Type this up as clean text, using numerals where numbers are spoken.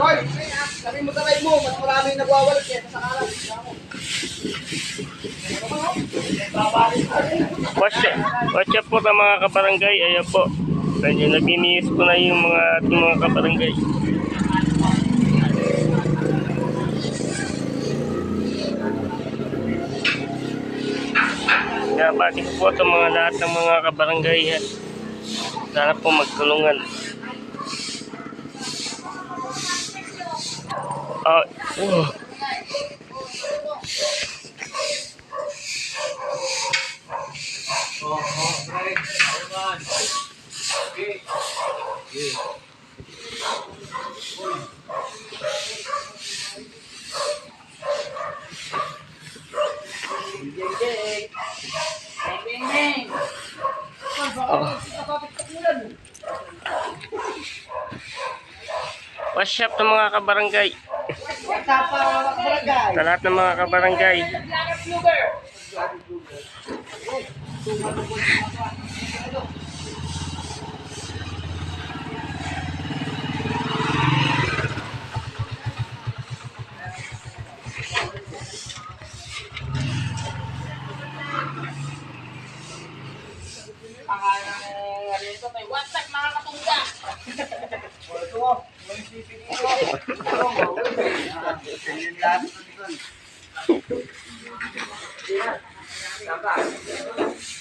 Hoy, sabi mo talay mo, mas maraming nagwawalat kaya sa kalat. Watch out po sa mga kabarangay. Ayan po. Medyo nag-inis po na yung mga kabarangay. Nabati po sa mga lahat ng mga kabarangay. Sana po magtulungan. What's up ng mga kabarangay? Sa lahat ng mga kabarangay. What's up mga katungga? Ito mo, may sipin ito.